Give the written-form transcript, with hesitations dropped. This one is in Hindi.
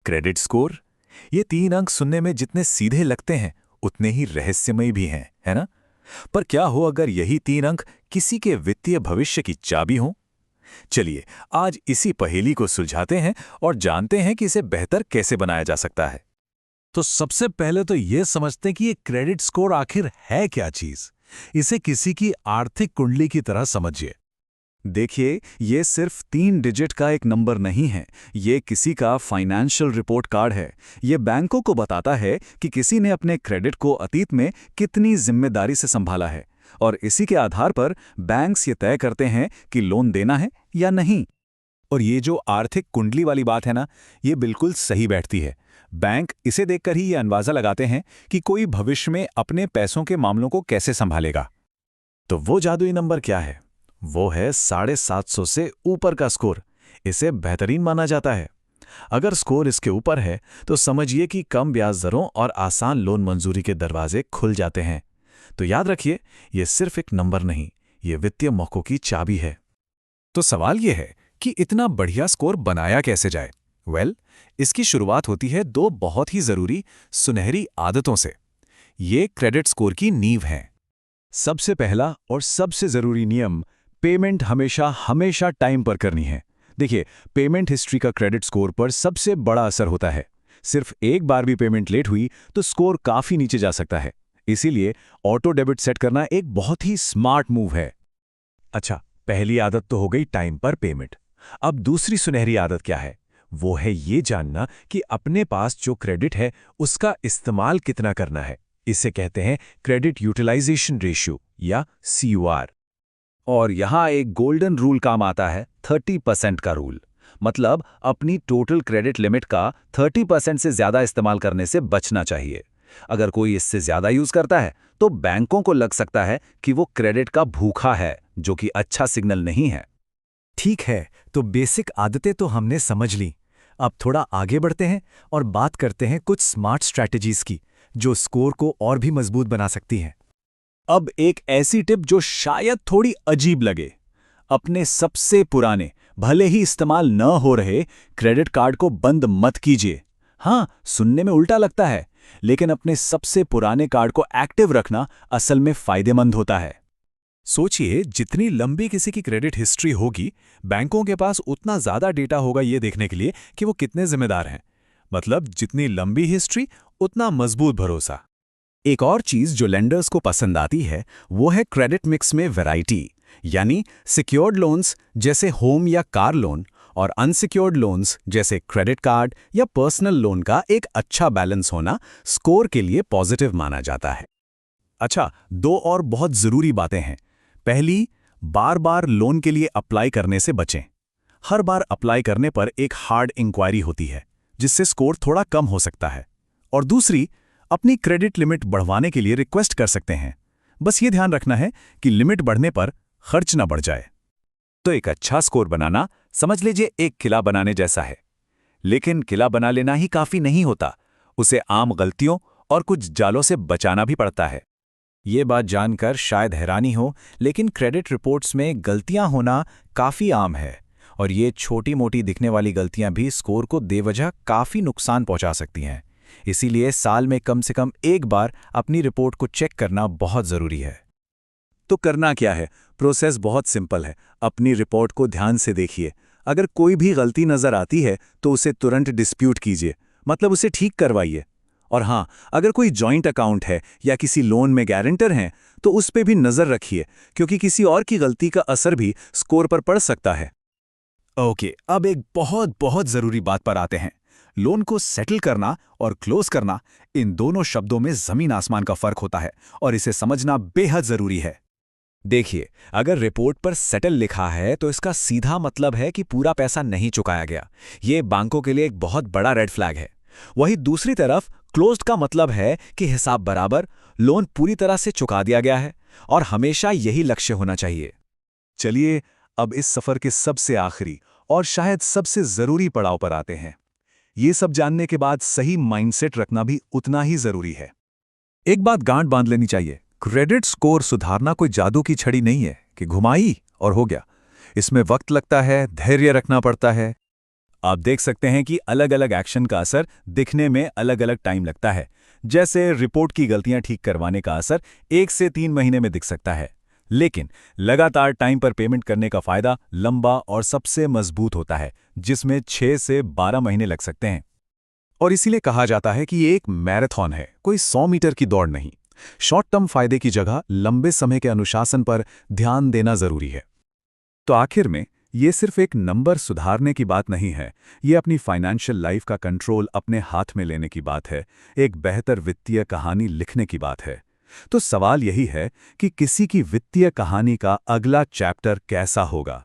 Credit score. ये 3 अंक सुनने में जितने सीधे लगते हैं उतने ही रहस्यमयी भी हैं, है ना? पर क्या हो अगर यही 3 अंक किसी के वित्तीय भविष्य की चाबी हों? चलिए आज इसी पहेली को सुलझाते हैं और जानते हैं कि इसे बेहतर कैसे बनाया जा सकता है। तो सबसे पहले तो ये समझते हैं कि ये क्रेडिट स्कोर आखिर है क्या चीज। इसे किसी की आर्थिक कुंडली की तरह समझिए। देखिए, ये सिर्फ 3 डिजिट का एक नंबर नहीं है, ये किसी का फाइनेंशियल रिपोर्ट कार्ड है। ये बैंकों को बताता है कि किसी ने अपने क्रेडिट को अतीत में कितनी जिम्मेदारी से संभाला है, और इसी के आधार पर बैंक्स ये तय करते हैं कि लोन देना है या नहीं। और ये जो आर्थिक कुंडली वाली बात है ना, ये बिल्कुल सही बैठती है। बैंक इसे देखकर ही ये अंदाजा लगाते हैं कि कोई भविष्य में अपने पैसों के मामलों को कैसे संभालेगा। तो वो जादुई नंबर क्या है? वो है 750 से ऊपर का स्कोर। इसे बेहतरीन माना जाता है। अगर स्कोर इसके ऊपर है तो समझिए कि कम ब्याज दरों और आसान लोन मंजूरी के दरवाजे खुल जाते हैं। तो याद रखिए, ये सिर्फ एक नंबर नहीं, ये वित्तीय मौकों की चाबी है। तो सवाल ये है कि इतना बढ़िया स्कोर बनाया कैसे जाए? इसकी शुरुआत होती है 2 बहुत ही जरूरी सुनहरी आदतों से। ये क्रेडिट स्कोर की नींव हैं। सबसे पहला और सबसे जरूरी नियम, पेमेंट हमेशा हमेशा टाइम पर करनी है। देखिए, पेमेंट हिस्ट्री का क्रेडिट स्कोर पर सबसे बड़ा असर होता है। सिर्फ एक बार भी पेमेंट लेट हुई तो स्कोर काफी नीचे जा सकता है। इसीलिए ऑटो डेबिट सेट करना एक बहुत ही स्मार्ट मूव है। अच्छा, पहली आदत तो हो गई टाइम पर पेमेंट। अब दूसरी सुनहरी आदत क्या है? वो है ये जानना कि अपने पास जो क्रेडिट है उसका इस्तेमाल कितना करना है। इसे कहते हैं क्रेडिट यूटिलाइजेशन रेशियो या CUR। और यहाँ एक गोल्डन रूल काम आता है, 30% का रूल। मतलब अपनी टोटल क्रेडिट लिमिट का 30% से ज्यादा इस्तेमाल करने से बचना चाहिए। अगर कोई इससे ज्यादा यूज करता है तो बैंकों को लग सकता है कि वो क्रेडिट का भूखा है, जो कि अच्छा सिग्नल नहीं है। ठीक है, तो बेसिक आदतें तो हमने समझ ली। अब थोड़ा आगे बढ़ते हैं और बात करते हैं कुछ स्मार्ट स्ट्रैटेजीज की, जो स्कोर को और भी मजबूत बना सकती हैं। अब एक ऐसी टिप जो शायद थोड़ी अजीब लगे। अपने सबसे पुराने, भले ही इस्तेमाल न हो रहे क्रेडिट कार्ड को बंद मत कीजिए। हाँ, सुनने में उल्टा लगता है, लेकिन अपने सबसे पुराने कार्ड को एक्टिव रखना असल में फायदेमंद होता है। सोचिए, जितनी लंबी किसी की क्रेडिट हिस्ट्री होगी, बैंकों के पास उतना ज्यादा डेटा होगा ये देखने के लिए कि वो कितने जिम्मेदार हैं। मतलब जितनी लंबी हिस्ट्री उतना मजबूत भरोसा। एक और चीज जो लेंडर्स को पसंद आती है वो है क्रेडिट मिक्स में वैरायटी, यानी सिक्योर्ड लोन्स जैसे होम या कार लोन और अनसिक्योर्ड लोन्स जैसे क्रेडिट कार्ड या पर्सनल लोन का एक अच्छा बैलेंस होना स्कोर के लिए पॉजिटिव माना जाता है। अच्छा, 2 और बहुत जरूरी बातें हैं। पहली, बार बार लोन के लिए अप्लाई करने से बचें। हर बार अप्लाई करने पर एक हार्ड इंक्वायरी होती है, जिससे स्कोर थोड़ा कम हो सकता है। और दूसरी, अपनी क्रेडिट लिमिट बढ़वाने के लिए रिक्वेस्ट कर सकते हैं। बस ये ध्यान रखना है कि लिमिट बढ़ने पर खर्च ना बढ़ जाए। तो एक अच्छा स्कोर बनाना समझ लीजिए एक किला बनाने जैसा है। लेकिन किला बना लेना ही काफी नहीं होता, उसे आम गलतियों और कुछ जालों से बचाना भी पड़ता है। ये बात जानकर शायद हैरानी हो, लेकिन क्रेडिट रिपोर्ट्स में गलतियां होना काफी आम है, और ये छोटी मोटी दिखने वाली गलतियां भी स्कोर को बेवजह काफी नुकसान पहुंचा सकती हैं। इसीलिए साल में कम से कम एक बार अपनी रिपोर्ट को चेक करना बहुत जरूरी है। तो करना क्या है? प्रोसेस बहुत सिंपल है। अपनी रिपोर्ट को ध्यान से देखिए। अगर कोई भी गलती नजर आती है तो उसे तुरंत डिस्प्यूट कीजिए, मतलब उसे ठीक करवाइए। और हाँ, अगर कोई जॉइंट अकाउंट है या किसी लोन में गारंटर हैं तो उस पे भी नजर रखिए, क्योंकि किसी और की गलती का असर भी स्कोर पर पड़ सकता है। ओके, अब एक बहुत बहुत जरूरी बात पर आते हैं। लोन को सेटल करना और क्लोज करना, इन दोनों शब्दों में जमीन आसमान का फर्क होता है, और इसे समझना बेहद जरूरी है। देखिए, अगर रिपोर्ट पर सेटल लिखा है तो इसका सीधा मतलब है कि पूरा पैसा नहीं चुकाया गया। ये बैंकों के लिए एक बहुत बड़ा रेड फ्लैग है। वहीं दूसरी तरफ क्लोज्ड का मतलब है कि हिसाब बराबर, लोन पूरी तरह से चुका दिया गया है, और हमेशा यही लक्ष्य होना चाहिए। चलिए अब इस सफर के सबसे आखिरी और शायद सबसे जरूरी पड़ाव पर आते हैं। ये सब जानने के बाद सही माइंडसेट रखना भी उतना ही जरूरी है। एक बात गांठ बांध लेनी चाहिए, क्रेडिट स्कोर सुधारना कोई जादू की छड़ी नहीं है कि घुमाई और हो गया। इसमें वक्त लगता है, धैर्य रखना पड़ता है। आप देख सकते हैं कि अलग अलग एक्शन का असर दिखने में अलग अलग टाइम लगता है। जैसे रिपोर्ट की गलतियां ठीक करवाने का असर 1 से 3 महीने में दिख सकता है, लेकिन लगातार टाइम पर पेमेंट करने का फायदा लंबा और सबसे मजबूत होता है, जिसमें 6 से 12 महीने लग सकते हैं। और इसीलिए कहा जाता है कि ये एक मैराथन है, कोई 100 मीटर की दौड़ नहीं। शॉर्ट टर्म फायदे की जगह लंबे समय के अनुशासन पर ध्यान देना जरूरी है। तो आखिर में ये सिर्फ एक नंबर सुधारने की बात नहीं है, ये अपनी फाइनेंशियल लाइफ का कंट्रोल अपने हाथ में लेने की बात है, एक बेहतर वित्तीय कहानी लिखने की बात है। तो सवाल यही है कि किसी की वित्तीय कहानी का अगला चैप्टर कैसा होगा।